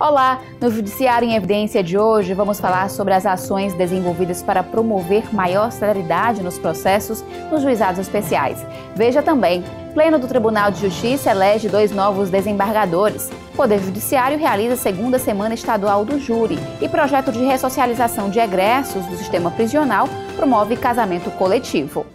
Olá! No Judiciário em Evidência de hoje, vamos falar sobre as ações desenvolvidas para promover maior celeridade nos processos nos juizados especiais. Veja também, Pleno do Tribunal de Justiça elege 2 novos desembargadores. O Poder Judiciário realiza a 2ª Semana Estadual do Júri e projeto de ressocialização de egressos do sistema prisional promove casamento coletivo.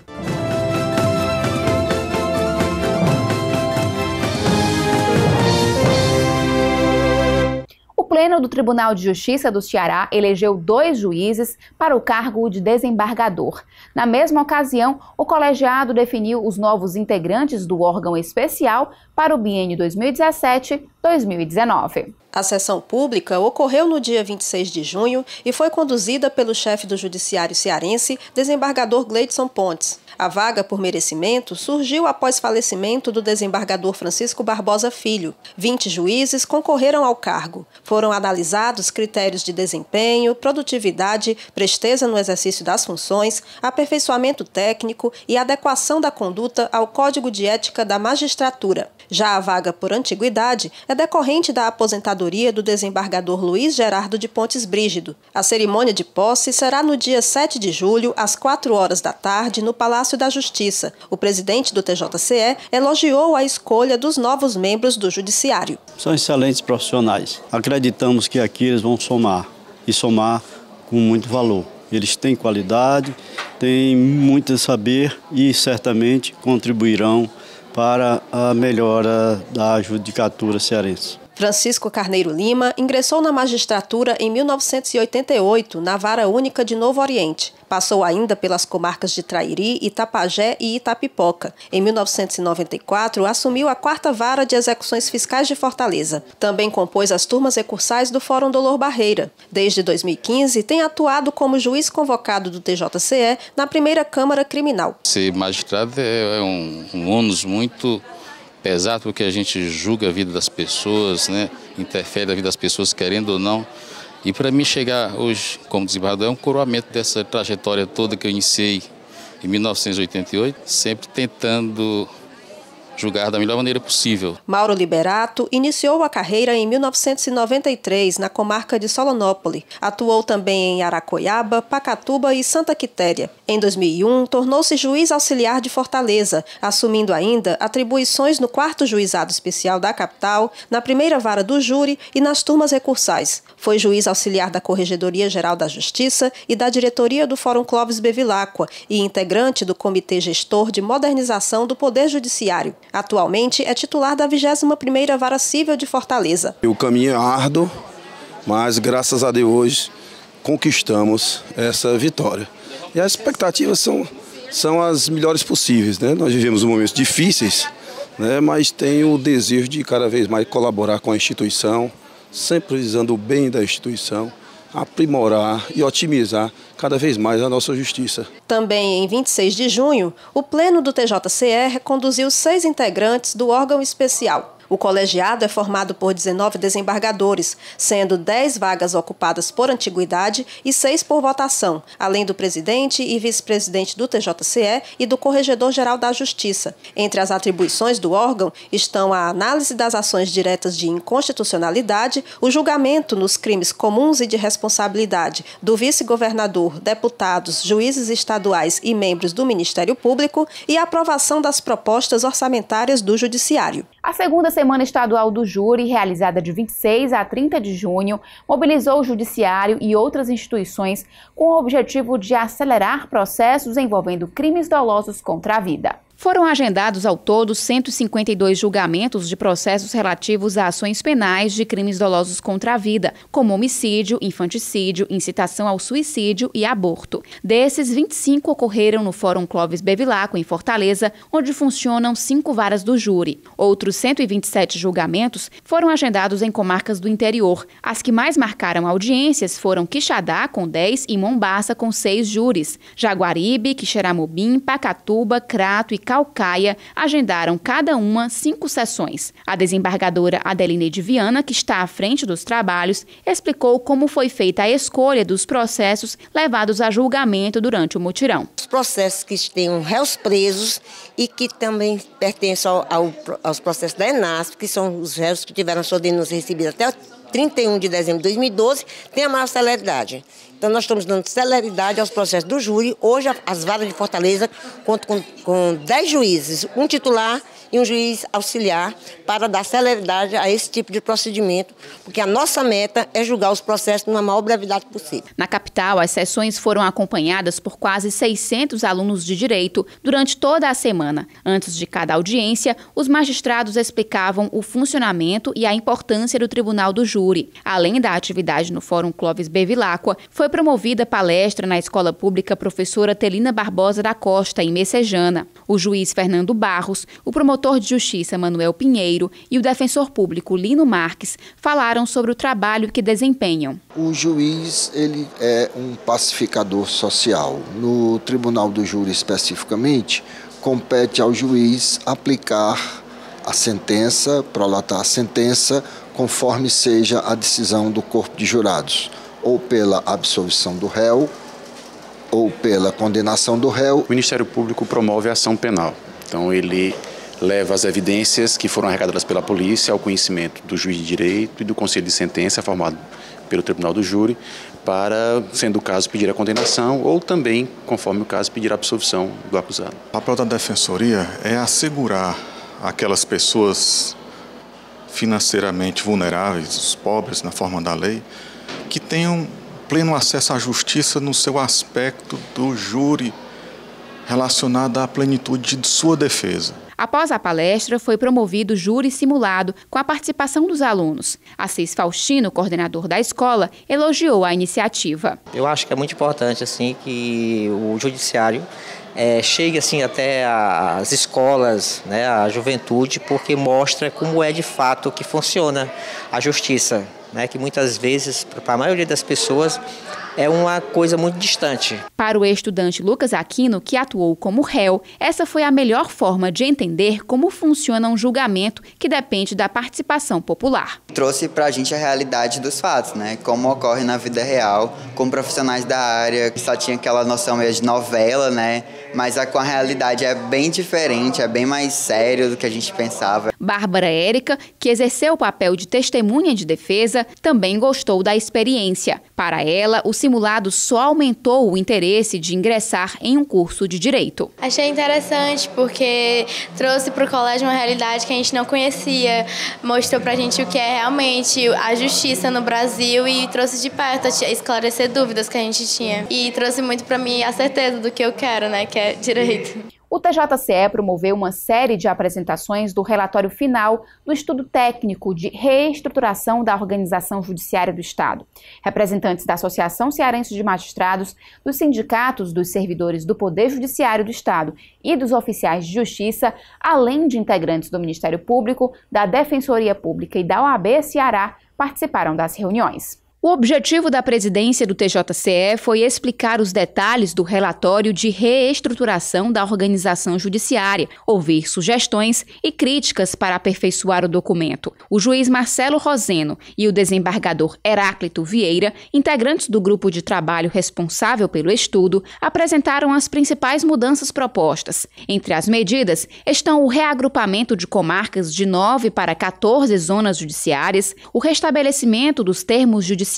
O Pleno do Tribunal de Justiça do Ceará elegeu 2 juízes para o cargo de desembargador. Na mesma ocasião, o colegiado definiu os novos integrantes do órgão especial para o biênio 2017-2019. A sessão pública ocorreu no dia 26 de junho e foi conduzida pelo chefe do Judiciário cearense, desembargador Gleidson Pontes. A vaga por merecimento surgiu após falecimento do desembargador Francisco Barbosa Filho. 20 juízes concorreram ao cargo. Foram analisados critérios de desempenho, produtividade, presteza no exercício das funções, aperfeiçoamento técnico e adequação da conduta ao Código de Ética da Magistratura. Já a vaga por antiguidade é decorrente da aposentadoria do desembargador Luiz Gerardo de Pontes Brígido. A cerimônia de posse será no dia 7 de julho, às 4 horas da tarde, no Palácio da Justiça. O presidente do TJCE elogiou a escolha dos novos membros do Judiciário. São excelentes profissionais. Acreditamos que aqui eles vão somar, e somar com muito valor. Eles têm qualidade, têm muito saber e certamente contribuirão para a melhora da judicatura cearense. Francisco Carneiro Lima ingressou na magistratura em 1988, na Vara Única de Novo Oriente. Passou ainda pelas comarcas de Trairi, Itapajé e Itapipoca. Em 1994, assumiu a 4ª Vara de Execuções Fiscais de Fortaleza. Também compôs as turmas recursais do Fórum Dolor Barreira. Desde 2015, tem atuado como juiz convocado do TJCE na primeira Câmara Criminal. Ser magistrado é um ônus muito pesado, porque a gente julga a vida das pessoas, né? Interfere na vida das pessoas, querendo ou não. E para mim chegar hoje como desembargador é um coroamento dessa trajetória toda que eu iniciei em 1988, sempre tentando julgar da melhor maneira possível. Mauro Liberato iniciou a carreira em 1993 na comarca de Solonópole. Atuou também em Aracoiaba, Pacatuba e Santa Quitéria. Em 2001, tornou-se juiz auxiliar de Fortaleza, assumindo ainda atribuições no 4º Juizado Especial da capital, na primeira Vara do Júri e nas turmas recursais. Foi juiz auxiliar da Corregedoria Geral da Justiça e da diretoria do Fórum Clóvis Bevilacqua e integrante do Comitê Gestor de Modernização do Poder Judiciário. Atualmente é titular da 21ª Vara Cível de Fortaleza. O caminho é árduo, mas graças a Deus hoje conquistamos essa vitória. E as expectativas são as melhores possíveis, né? Nós vivemos momentos difíceis, né? Mas tenho o desejo de cada vez mais colaborar com a instituição, sempre visando o bem da instituição, aprimorar e otimizar cada vez mais a nossa justiça. Também em 26 de junho, o Pleno do TJCE reconduziu 6 integrantes do órgão especial. O colegiado é formado por 19 desembargadores, sendo 10 vagas ocupadas por antiguidade e 6 por votação, além do presidente e vice-presidente do TJCE e do Corregedor-Geral da Justiça. Entre as atribuições do órgão estão a análise das ações diretas de inconstitucionalidade, o julgamento nos crimes comuns e de responsabilidade do vice-governador, deputados, juízes estaduais e membros do Ministério Público e a aprovação das propostas orçamentárias do Judiciário. A 2ª Semana Estadual do Júri, realizada de 26 a 30 de junho, mobilizou o Judiciário e outras instituições com o objetivo de acelerar processos envolvendo crimes dolosos contra a vida. Foram agendados ao todo 152 julgamentos de processos relativos a ações penais de crimes dolosos contra a vida, como homicídio, infanticídio, incitação ao suicídio e aborto. Desses, 25 ocorreram no Fórum Clóvis Bevilacqua, em Fortaleza, onde funcionam 5 varas do júri. Outros 127 julgamentos foram agendados em comarcas do interior. As que mais marcaram audiências foram Quixadá, com 10, e Mombaça, com 6 júris. Jaguaribe, Quixeramobim, Pacatuba, Crato e Caucaia agendaram cada uma 5 sessões. A desembargadora Adelineide Viana, que está à frente dos trabalhos, explicou como foi feita a escolha dos processos levados a julgamento durante o mutirão. Os processos que têm réus presos e que também pertencem aos processos da ENASP, que são os réus que tiveram sua denúncia recebida até 31 de dezembro de 2012, tem a maior celeridade. Então, nós estamos dando celeridade aos processos do júri. Hoje, as varas de Fortaleza contam com 10 juízes, um titular e um juiz auxiliar, para dar celeridade a esse tipo de procedimento, porque a nossa meta é julgar os processos numa maior brevidade possível. Na capital, as sessões foram acompanhadas por quase 600 alunos de direito durante toda a semana. Antes de cada audiência, os magistrados explicavam o funcionamento e a importância do Tribunal do Júri. Além da atividade no Fórum Clóvis Bevilacqua, foi promovida palestra na Escola Pública Professora Telina Barbosa da Costa, em Messejana. O juiz Fernando Barros, o promotor de Justiça Manuel Pinheiro e o defensor público Lino Marques falaram sobre o trabalho que desempenham. O juiz, ele é um pacificador social. No Tribunal do Júri, especificamente, compete ao juiz aplicar a sentença, prolatar a sentença, conforme seja a decisão do corpo de jurados, ou pela absolvição do réu, ou pela condenação do réu. O Ministério Público promove a ação penal. Então, ele leva as evidências que foram arrecadadas pela polícia ao conhecimento do juiz de direito e do conselho de sentença formado pelo Tribunal do Júri para, sendo o caso, pedir a condenação ou também, conforme o caso, pedir a absolvição do acusado. O papel da Defensoria é assegurar aquelas pessoas financeiramente vulneráveis, os pobres na forma da lei, que tenham pleno acesso à justiça no seu aspecto do júri relacionado à plenitude de sua defesa. Após a palestra, foi promovido júri simulado com a participação dos alunos. Assis Faustino, coordenador da escola, elogiou a iniciativa. Eu acho que é muito importante assim, que o judiciário chegue assim, até as escolas, né, a juventude, porque mostra como é de fato que funciona a justiça, né, que muitas vezes, para a maioria das pessoas, é uma coisa muito distante. Para o estudante Lucas Aquino, que atuou como réu, essa foi a melhor forma de entender como funciona um julgamento que depende da participação popular. Trouxe para a gente a realidade dos fatos, né? Como ocorre na vida real, com profissionais da área, que só tinha aquela noção meio de novela, né? Mas com a realidade é bem diferente, é bem mais sério do que a gente pensava. Bárbara Érica, que exerceu o papel de testemunha de defesa, também gostou da experiência. Para ela, o simulado só aumentou o interesse de ingressar em um curso de direito. Achei interessante porque trouxe para o colégio uma realidade que a gente não conhecia, mostrou para a gente o que é realmente a justiça no Brasil e trouxe de perto a esclarecer dúvidas que a gente tinha. E trouxe muito para mim a certeza do que eu quero, né, que é direito. O TJCE promoveu uma série de apresentações do relatório final do estudo técnico de reestruturação da organização judiciária do Estado. Representantes da Associação Cearense de Magistrados, dos sindicatos dos servidores do Poder Judiciário do Estado e dos oficiais de justiça, além de integrantes do Ministério Público, da Defensoria Pública e da OAB Ceará, participaram das reuniões. O objetivo da presidência do TJCE foi explicar os detalhes do relatório de reestruturação da organização judiciária, ouvir sugestões e críticas para aperfeiçoar o documento. O juiz Marcelo Roseno e o desembargador Heráclito Vieira, integrantes do grupo de trabalho responsável pelo estudo, apresentaram as principais mudanças propostas. Entre as medidas estão o reagrupamento de comarcas de 9 para 14 zonas judiciárias, o restabelecimento dos termos judiciários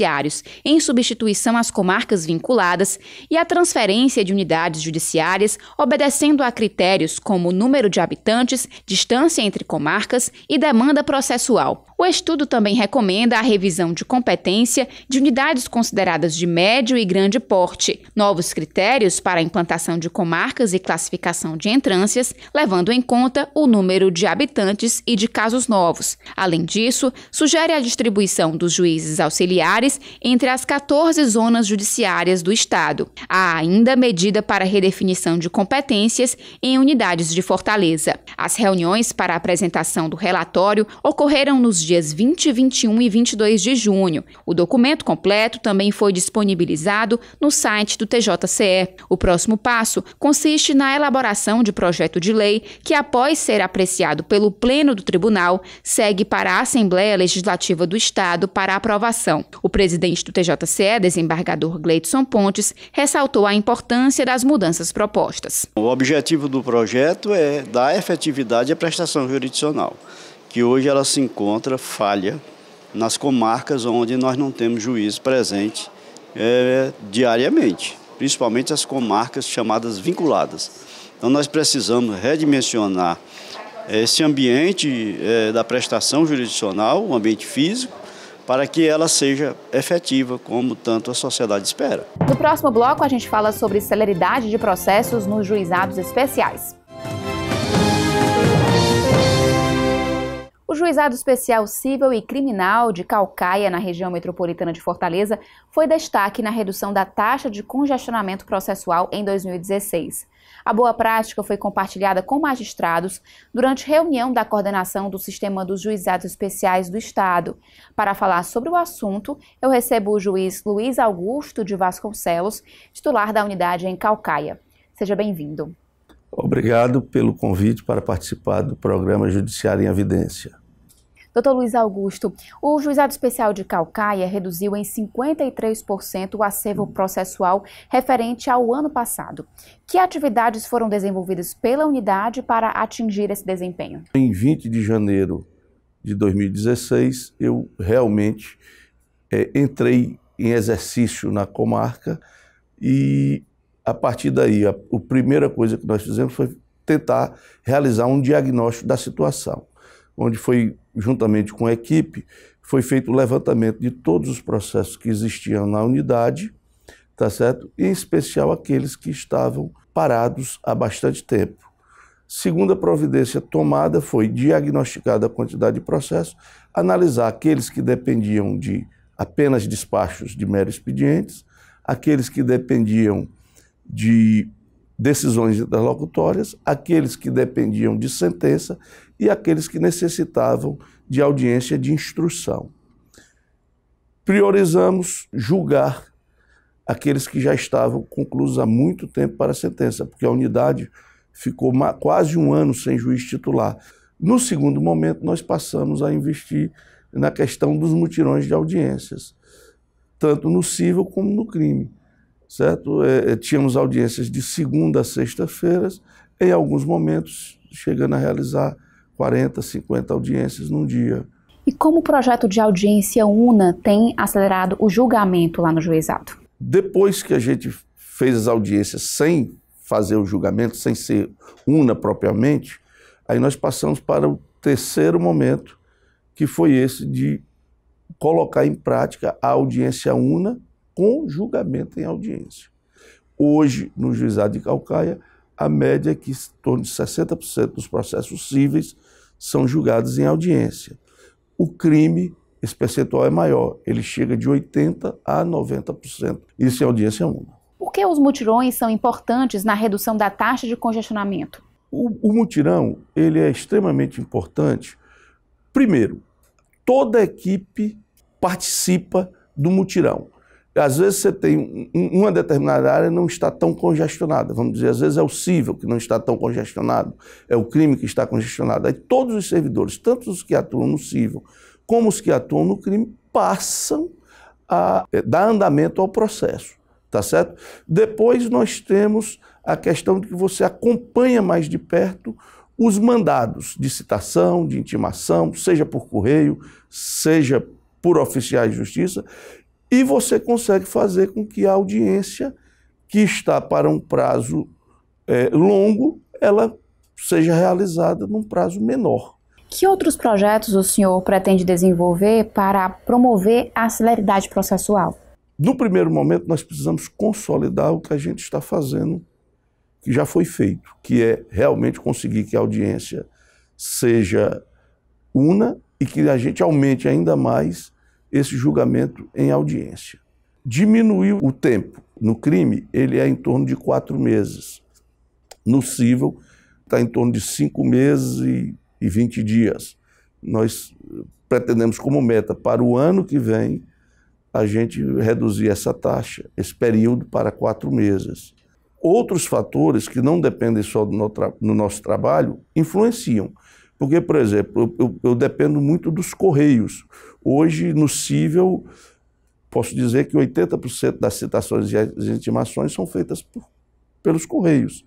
em substituição às comarcas vinculadas e a transferência de unidades judiciárias obedecendo a critérios como número de habitantes, distância entre comarcas e demanda processual. O estudo também recomenda a revisão de competência de unidades consideradas de médio e grande porte, novos critérios para a implantação de comarcas e classificação de entrâncias, levando em conta o número de habitantes e de casos novos. Além disso, sugere a distribuição dos juízes auxiliares entre as 14 zonas judiciárias do Estado. Há ainda medida para redefinição de competências em unidades de Fortaleza. As reuniões para a apresentação do relatório ocorreram nos dias 20, 21 e 22 de junho. O documento completo também foi disponibilizado no site do TJCE. O próximo passo consiste na elaboração de projeto de lei que, após ser apreciado pelo Pleno do Tribunal, segue para a Assembleia Legislativa do Estado para aprovação. O presidente do TJCE, desembargador Gleidson Pontes, ressaltou a importância das mudanças propostas. O objetivo do projeto é dar efetividade à prestação jurisdicional, que hoje ela se encontra falha nas comarcas onde nós não temos juiz presente diariamente, principalmente as comarcas chamadas vinculadas. Então nós precisamos redimensionar esse ambiente da prestação jurisdicional, o ambiente físico, para que ela seja efetiva, como tanto a sociedade espera. No próximo bloco, a gente fala sobre celeridade de processos nos juizados especiais. O Juizado Especial Cível e Criminal de Caucaia, na região metropolitana de Fortaleza, foi destaque na redução da taxa de congestionamento processual em 2016. A boa prática foi compartilhada com magistrados durante reunião da coordenação do Sistema dos Juizados Especiais do Estado. Para falar sobre o assunto, eu recebo o juiz Luiz Augusto de Vasconcelos, titular da unidade em Caucaia. Seja bem-vindo. Obrigado pelo convite para participar do programa Judiciário em Evidência. Doutor Luiz Augusto, o Juizado Especial de Caucaia reduziu em 53% o acervo processual referente ao ano passado. Que atividades foram desenvolvidas pela unidade para atingir esse desempenho? Em 20 de janeiro de 2016, eu realmente entrei em exercício na comarca e, a partir daí, a primeira coisa que nós fizemos foi tentar realizar um diagnóstico da situação, onde foi, juntamente com a equipe, foi feito o levantamento de todos os processos que existiam na unidade, tá certo? E, em especial, aqueles que estavam parados há bastante tempo. Segunda providência tomada foi diagnosticada a quantidade de processos, analisar aqueles que dependiam de apenas despachos de meros expedientes, aqueles que dependiam de decisões interlocutórias, aqueles que dependiam de sentença e aqueles que necessitavam de audiência de instrução. Priorizamos julgar aqueles que já estavam concluídos há muito tempo para a sentença, porque a unidade ficou quase um ano sem juiz titular. No segundo momento, nós passamos a investir na questão dos mutirões de audiências, tanto no cível como no crime. Certo? Tínhamos audiências de segunda a sexta-feiras, em alguns momentos chegando a realizar 40, 50 audiências num dia. E como o projeto de audiência UNA tem acelerado o julgamento lá no juizado? Depois que a gente fez as audiências sem fazer o julgamento, sem ser UNA propriamente, aí nós passamos para o terceiro momento, que foi esse de colocar em prática a audiência UNA com julgamento em audiência. Hoje, no Juizado de Caucaia, a média é que em torno de 60% dos processos cíveis são julgados em audiência. O crime, esse percentual é maior, ele chega de 80% a 90%, isso em audiência única. Por que os mutirões são importantes na redução da taxa de congestionamento? O mutirão, ele é extremamente importante. Primeiro, toda a equipe participa do mutirão. Às vezes você tem uma determinada área não está tão congestionada, vamos dizer, às vezes é o cível que não está tão congestionado, é o crime que está congestionado. Aí todos os servidores, tanto os que atuam no cível como os que atuam no crime, passam a dar andamento ao processo, tá certo? Depois nós temos a questão de que você acompanha mais de perto os mandados de citação, de intimação, seja por correio, seja por oficiais de justiça, e você consegue fazer com que a audiência, que está para um prazo longo, ela seja realizada num prazo menor. Que outros projetos o senhor pretende desenvolver para promover a celeridade processual? No primeiro momento, nós precisamos consolidar o que a gente está fazendo, que já foi feito, que é realmente conseguir que a audiência seja una e que a gente aumente ainda mais esse julgamento em audiência. Diminuir o tempo. No crime, ele é em torno de 4 meses. No cível, está em torno de 5 meses e 20 dias. Nós pretendemos como meta para o ano que vem a gente reduzir essa taxa, esse período, para 4 meses. Outros fatores que não dependem só do nosso trabalho influenciam. Porque, por exemplo, eu dependo muito dos correios. Hoje, no cível, posso dizer que 80% das citações e as intimações são feitas pelos correios.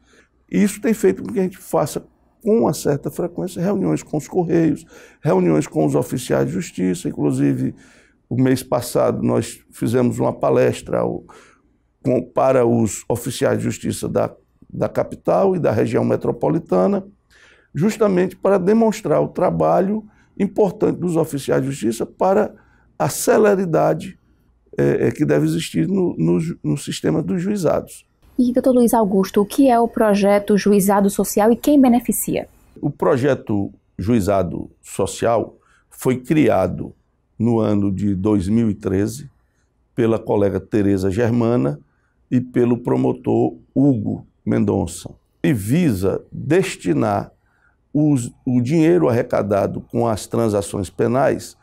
E isso tem feito com que a gente faça com uma certa frequência, reuniões com os Correios, reuniões com os oficiais de justiça. Inclusive, o mês passado nós fizemos uma palestra para os oficiais de justiça da capital e da região metropolitana, justamente para demonstrar o trabalho importante dos oficiais de justiça para a celeridade que deve existir no sistema dos juizados. E, doutor Luiz Augusto, o que é o projeto Juizado Social e quem beneficia? O projeto Juizado Social foi criado no ano de 2013 pela colega Tereza Germana e pelo promotor Hugo Mendonça, e visa destinar o dinheiro arrecadado com as transações penais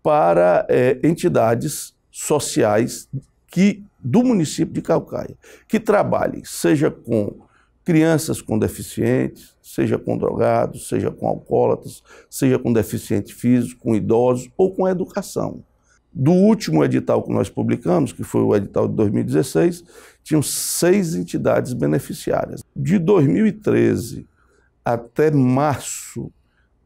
para entidades sociais do município de Caucaia, que trabalhem, seja com crianças com deficientes, seja com drogados, seja com alcoólatras, seja com deficiente físico, com idosos ou com educação. Do último edital que nós publicamos, que foi o edital de 2016, tinham 6 entidades beneficiárias. De 2013 até março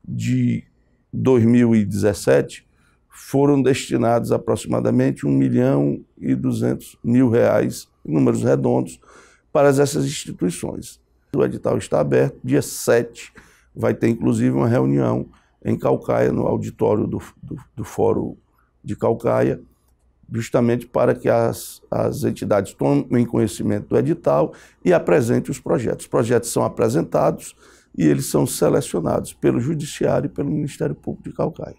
de 2017, foram destinados aproximadamente R$1.200.000, em números redondos, para essas instituições. O edital está aberto, dia 7 vai ter inclusive uma reunião em Caucaia, no auditório do Fórum de Caucaia, justamente para que as entidades tomem conhecimento do edital e apresentem os projetos. Os projetos são apresentados e eles são selecionados pelo Judiciário e pelo Ministério Público de Caucaia.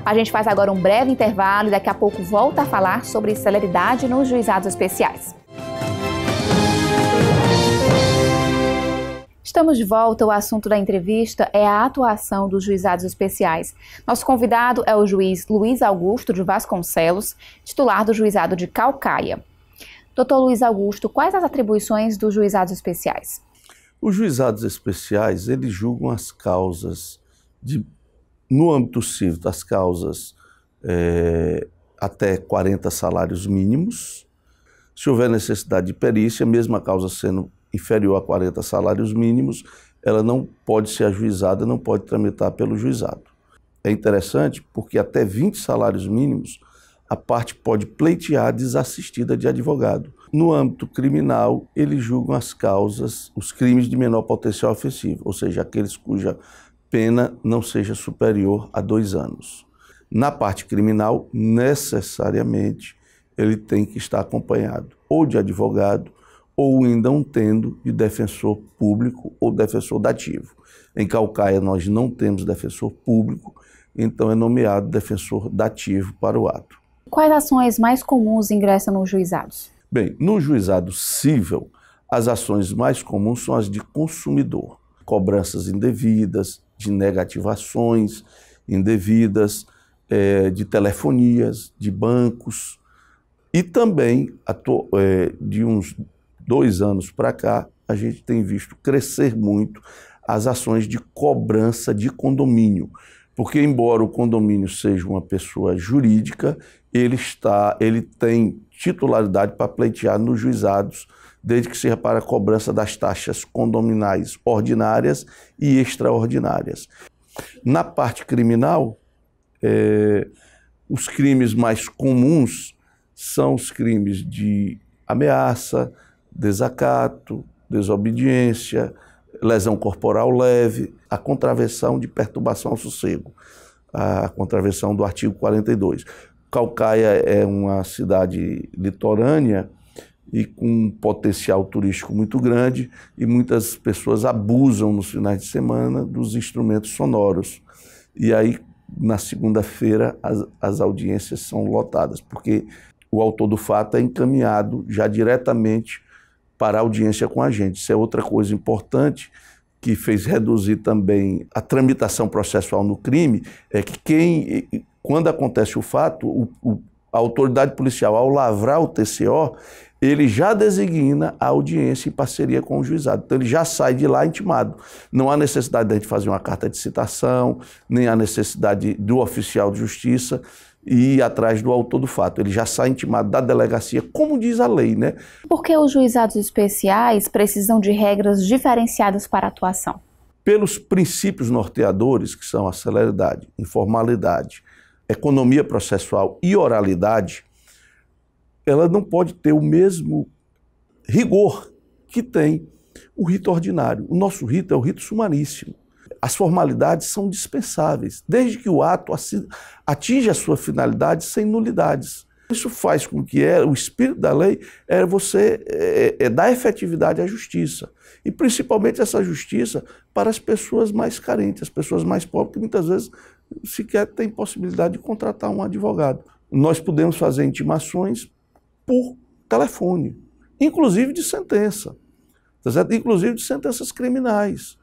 A gente faz agora um breve intervalo e daqui a pouco volta a falar sobre celeridade nos juizados especiais. Estamos de volta. O assunto da entrevista é a atuação dos juizados especiais. Nosso convidado é o juiz Luiz Augusto de Vasconcelos, titular do Juizado de Caucaia. Doutor Luiz Augusto, quais as atribuições dos juizados especiais? Os juizados especiais, eles julgam as causas, no âmbito civil, das causas até 40 salários mínimos. Se houver necessidade de perícia, mesmo a causa sendo inferior a 40 salários mínimos, ela não pode ser ajuizada, não pode tramitar pelo juizado. É interessante porque até 20 salários mínimos a parte pode pleitear desassistida de advogado. No âmbito criminal, eles julgam as causas, os crimes de menor potencial ofensivo, ou seja, aqueles cuja pena não seja superior a 2 anos. Na parte criminal, necessariamente, ele tem que estar acompanhado ou de advogado ou ainda tendo de defensor público ou defensor dativo. Em Caucaia nós não temos defensor público, então é nomeado defensor dativo para o ato. Quais ações mais comuns ingressam nos juizados? Bem, no juizado civil, as ações mais comuns são as de consumidor. Cobranças indevidas, de negativações indevidas, de telefonias, de bancos. E também, de uns 2 anos para cá, a gente tem visto crescer muito as ações de cobrança de condomínio. Porque, embora o condomínio seja uma pessoa jurídica, ele tem titularidade para pleitear nos juizados, desde que seja para a cobrança das taxas condominais ordinárias e extraordinárias. Na parte criminal, os crimes mais comuns são os crimes de ameaça, desacato, desobediência, lesão corporal leve, a contravenção de perturbação ao sossego, a contravenção do artigo 42. Caucaia é uma cidade litorânea e com um potencial turístico muito grande, e muitas pessoas abusam nos finais de semana dos instrumentos sonoros. E aí, na segunda-feira, as audiências são lotadas, porque o autor do fato é encaminhado já diretamente para a audiência com a gente. Isso é outra coisa importante que fez reduzir também a tramitação processual no crime, é que quando acontece o fato, a autoridade policial, ao lavrar o TCO, ele já designa a audiência em parceria com o juizado. Então ele já sai de lá intimado. Não há necessidade de a gente fazer uma carta de citação, nem há necessidade do oficial de justiça ir atrás do autor do fato. Ele já sai intimado da delegacia, como diz a lei, né? Por que os juizados especiais precisam de regras diferenciadas para a atuação? pelos princípios norteadores, que são a celeridade, informalidade, economia processual e oralidade, ela não pode ter o mesmo rigor que tem o rito ordinário. O nosso rito é o rito sumaríssimo. As formalidades são dispensáveis, desde que o ato atinja a sua finalidade sem nulidades. Isso faz com que o espírito da lei você dar efetividade à justiça. E principalmente essa justiça para as pessoas mais carentes, as pessoas mais pobres, que muitas vezes sequer têm possibilidade de contratar um advogado. Nós podemos fazer intimações por telefone, inclusive de sentença, tá certo? Inclusive de sentenças criminais.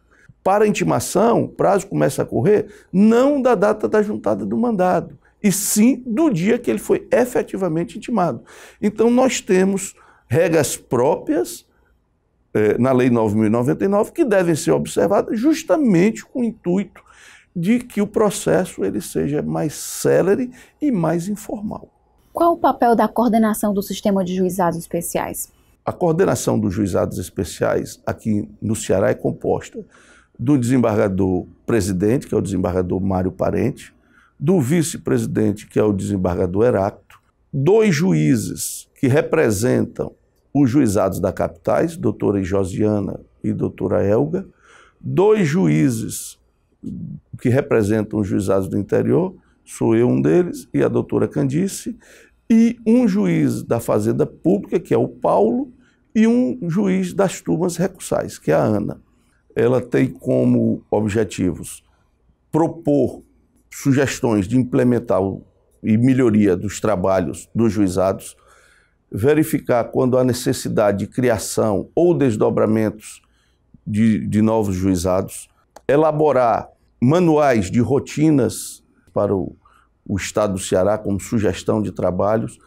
Para a intimação, o prazo começa a correr não da data da juntada do mandado, e sim do dia que ele foi efetivamente intimado. Então nós temos regras próprias na Lei 9.099 que devem ser observadas justamente com o intuito de que o processo ele seja mais célere e mais informal. Qual o papel da coordenação do sistema de juizados especiais? A coordenação dos juizados especiais aqui no Ceará é composta do desembargador presidente, que é o desembargador Mário Parente, do vice-presidente, que é o desembargador Heráclito, 2 juízes que representam os juizados da capitais, doutora Josiana e doutora Elga, 2 juízes que representam os juizados do interior, sou eu um deles, e a doutora Candice, e um juiz da Fazenda Pública, que é o Paulo, e um juiz das turmas recursais, que é a Ana. Ela tem como objetivos propor sugestões de implementar e melhoria dos trabalhos dos juizados, verificar quando há necessidade de criação ou desdobramentos de novos juizados, elaborar manuais de rotinas para o Estado do Ceará, como sugestão de trabalhos,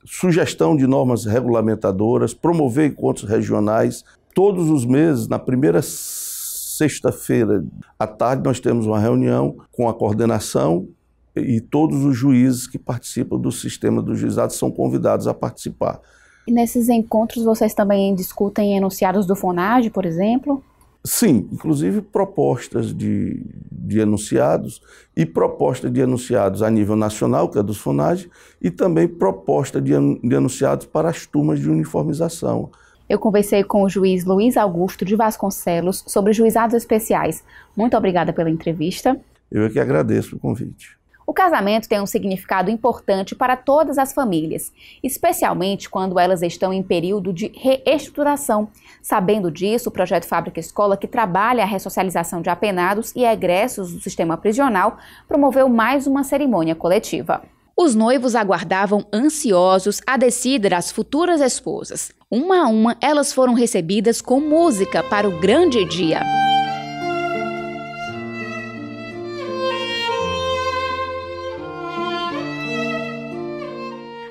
sugestão de normas regulamentadoras, promover encontros regionais. Todos os meses, na primeira sexta-feira à tarde, nós temos uma reunião com a coordenação e todos os juízes que participam do sistema dos juizados são convidados a participar. E nesses encontros vocês também discutem enunciados do FONAGE, por exemplo? Sim, inclusive propostas de enunciados e proposta de enunciados a nível nacional, que é dos FONAGE, e também proposta de enunciados para as turmas de uniformização. Eu conversei com o juiz Luiz Augusto de Vasconcelos sobre juizados especiais. Muito obrigada pela entrevista. Eu é que agradeço o convite. O casamento tem um significado importante para todas as famílias, especialmente quando elas estão em período de reestruturação. Sabendo disso, o projeto Fábrica Escola, que trabalha a ressocialização de apenados e egressos do sistema prisional, promoveu mais uma cerimônia coletiva. Os noivos aguardavam ansiosos a descida das futuras esposas. Uma a uma, elas foram recebidas com música para o grande dia.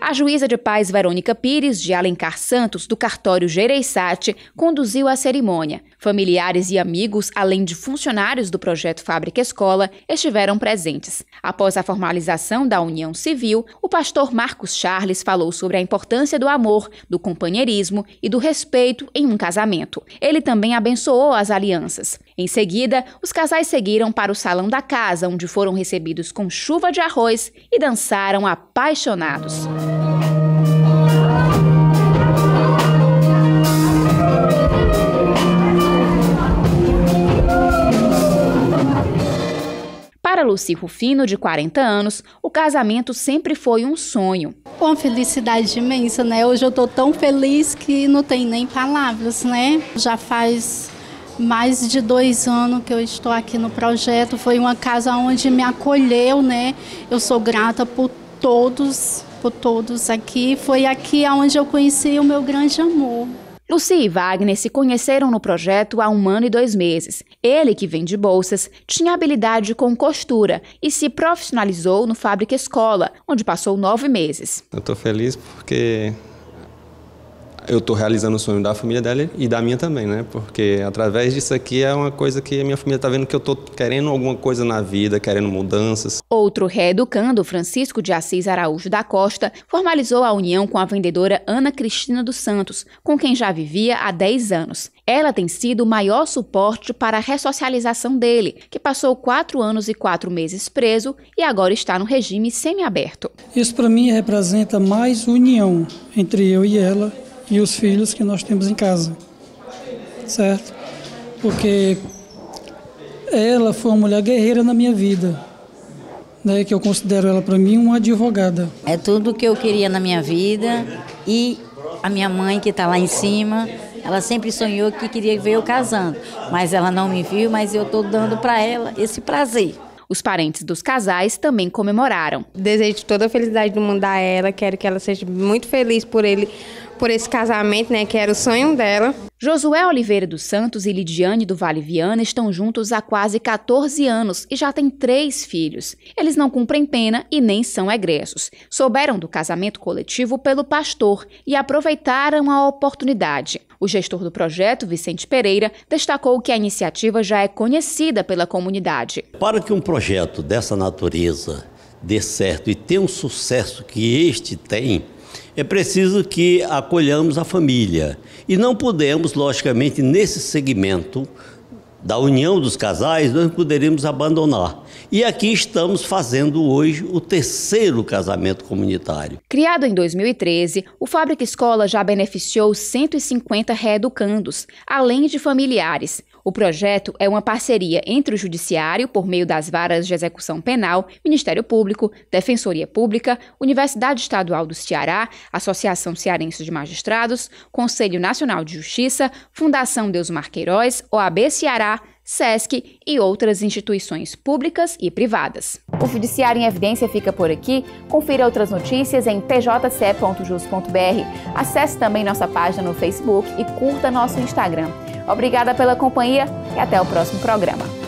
A juíza de paz Verônica Pires, de Alencar Santos, do cartório Gereissati, conduziu a cerimônia. Familiares e amigos, além de funcionários do projeto Fábrica Escola, estiveram presentes. Após a formalização da união civil, o pastor Marcos Charles falou sobre a importância do amor, do companheirismo e do respeito em um casamento. Ele também abençoou as alianças. Em seguida, os casais seguiram para o salão da casa, onde foram recebidos com chuva de arroz e dançaram apaixonados. Para Luci Rufino, de 40 anos, o casamento sempre foi um sonho. Uma felicidade imensa, né? Hoje eu estou tão feliz que não tem nem palavras, né? Já faz mais de 2 anos que eu estou aqui no projeto. Foi uma casa onde me acolheu, né? Eu sou grata por todos aqui. Foi aqui onde eu conheci o meu grande amor. Luci e Wagner se conheceram no projeto há 1 ano e 2 meses. Ele, que vende bolsas, tinha habilidade com costura e se profissionalizou no Fábrica Escola, onde passou 9 meses. Eu estou feliz porque eu estou realizando o sonho da família dela e da minha também, né? Porque através disso aqui é uma coisa que a minha família está vendo que eu estou querendo alguma coisa na vida, querendo mudanças. Outro reeducando, Francisco de Assis Araújo da Costa, formalizou a união com a vendedora Ana Cristina dos Santos, com quem já vivia há 10 anos. Ela tem sido o maior suporte para a ressocialização dele, que passou 4 anos e 4 meses preso e agora está no regime semiaberto. Isso para mim representa mais união entre eu e ela e os filhos que nós temos em casa, certo? Porque ela foi uma mulher guerreira na minha vida, né? Que eu considero ela para mim uma advogada. É tudo que eu queria na minha vida e a minha mãe que está lá em cima, ela sempre sonhou que queria ver eu casando, mas ela não me viu, mas eu estou dando para ela esse prazer. Os parentes dos casais também comemoraram. Desejo toda a felicidade do mundo a ela, quero que ela seja muito feliz por esse casamento, né, que era o sonho dela. Josué Oliveira dos Santos e Lidiane do Vale Viana estão juntos há quase 14 anos e já têm 3 filhos. Eles não cumprem pena e nem são egressos. Souberam do casamento coletivo pelo pastor e aproveitaram a oportunidade. O gestor do projeto, Vicente Pereira, destacou que a iniciativa já é conhecida pela comunidade. Para que um projeto dessa natureza dê certo e tenha um sucesso que este tem, é preciso que acolhamos a família. E não podemos, logicamente, nesse segmento da união dos casais, nós poderíamos abandonar. E aqui estamos fazendo hoje o 3º casamento comunitário. Criado em 2013, o Fábrica Escola já beneficiou 150 reeducandos, além de familiares. O projeto é uma parceria entre o Judiciário, por meio das varas de execução penal, Ministério Público, Defensoria Pública, Universidade Estadual do Ceará, Associação Cearense de Magistrados, Conselho Nacional de Justiça, Fundação Deusmar Queiroz, OAB Ceará, SESC e outras instituições públicas e privadas. O Judiciário em Evidência fica por aqui. Confira outras notícias em pjc.jus.br. Acesse também nossa página no Facebook e curta nosso Instagram. Obrigada pela companhia e até o próximo programa.